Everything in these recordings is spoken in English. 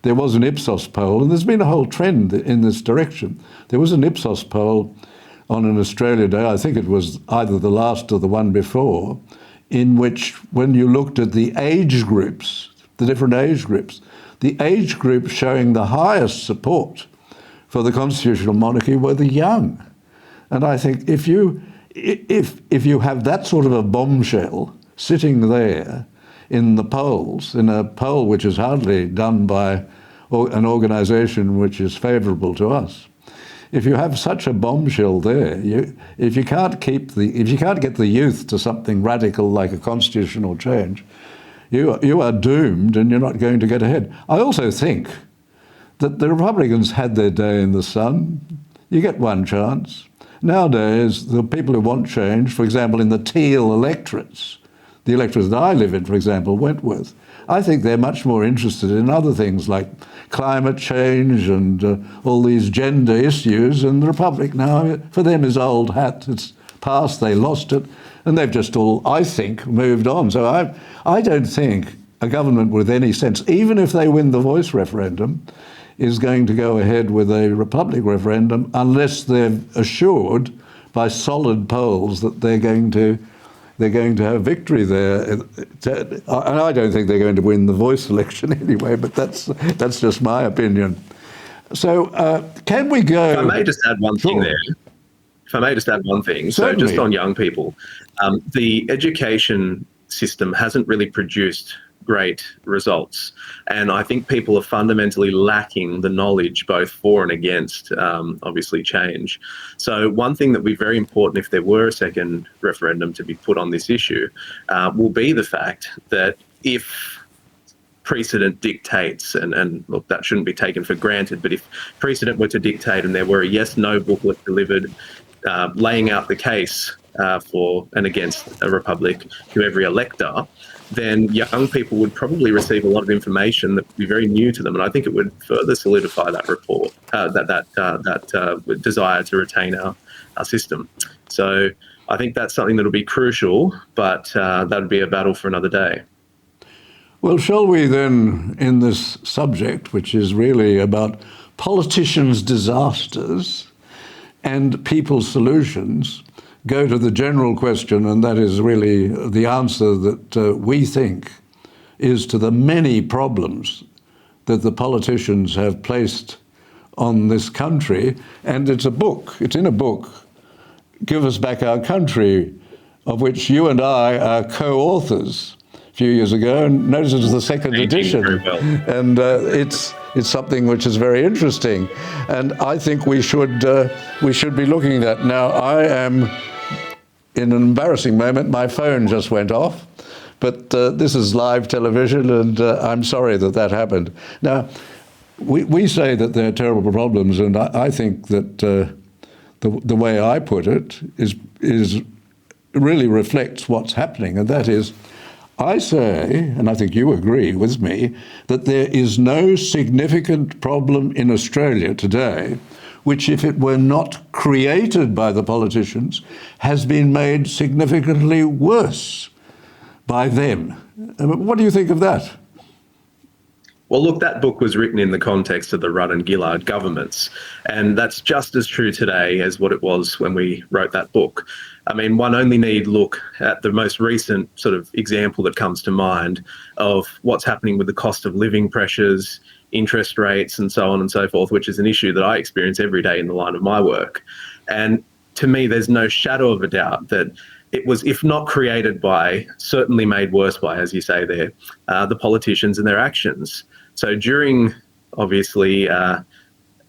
there was an Ipsos poll, and there's been a whole trend in this direction. There was an Ipsos poll on an Australia Day, I think it was either the last or the one before, in which when you looked at the age groups, the different age groups, the age groups showing the highest support for the constitutional monarchy were the young. And I think if you have that sort of a bombshell sitting there in the polls, in a poll which is hardly done by an organisation which is favourable to us, if you have such a bombshell there, if you can't get the youth to something radical like a constitutional change, you are doomed and you're not going to get ahead. I also think that the Republicans had their day in the sun. You get one chance. Nowadays, the people who want change, for example, in the teal electorates, the electorates that I live in, for example, Wentworth, I think they're much more interested in other things like climate change and all these gender issues. And the Republic now, for them, is old hat. It's past, they lost it, and they've just all, I think, moved on. So I don't think a government with any sense, even if they win the voice referendum, is going to go ahead with a Republic referendum unless they're assured by solid polls that they're going to have victory there. And I don't think they're going to win the voice election anyway, but that's just my opinion. So can we go... If I may just add one thing there. If I may just add one thing. Certainly. So just on young people, the education system hasn't really produced great results. And I think people are fundamentally lacking the knowledge both for and against, obviously, change. So one thing that would be very important if there were a second referendum to be put on this issue will be the fact that if precedent dictates, and look, that shouldn't be taken for granted, but if precedent were to dictate and there were a yes-no booklet delivered laying out the case for and against a republic to every elector, then young people would probably receive a lot of information that would be very new to them, and I think it would further solidify that report, that desire to retain our system. So I think that's something that will be crucial, but that would be a battle for another day. Well, shall we then, in this subject, which is really about politicians' disasters and people's solutions, go to the general question, and that is really the answer that we think is to the many problems that the politicians have placed on this country. And it's in a book, Give Us Back Our Country, of which you and I are co-authors a few years ago, and notice it's the second edition. And it's something which is very interesting, and I think we should be looking at that. Now, I am in an embarrassing moment. My phone just went off, but this is live television, and I'm sorry that happened. Now, we say that there are terrible problems, and I think that the way I put it is really reflects what's happening, and that is, I say, and I think you agree with me, that there is no significant problem in Australia today which, if it were not created by the politicians, has been made significantly worse by them. What do you think of that? Well, look, that book was written in the context of the Rudd and Gillard governments, and that's just as true today as what it was when we wrote that book. I mean, one only need look at the most recent sort of example that comes to mind of what's happening with the cost of living pressures, interest rates, and so on and so forth, which is an issue that I experience every day in the line of my work. And to me, there's no shadow of a doubt that it was, if not created by, certainly made worse by, as you say there, the politicians and their actions. So during, obviously, an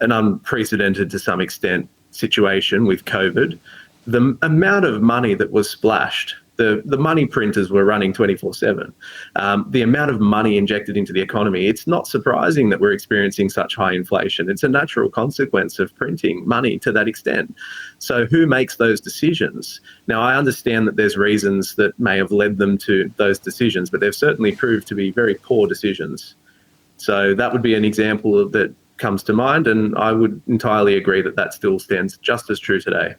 unprecedented to some extent situation with COVID, the amount of money that was splashed, the money printers were running 24/7. The amount of money injected into the economy, it's not surprising that we're experiencing such high inflation. It's a natural consequence of printing money to that extent. So who makes those decisions? Now, I understand that there's reasons that may have led them to those decisions, but they've certainly proved to be very poor decisions. So that would be an example that comes to mind, and I would entirely agree that still stands just as true today.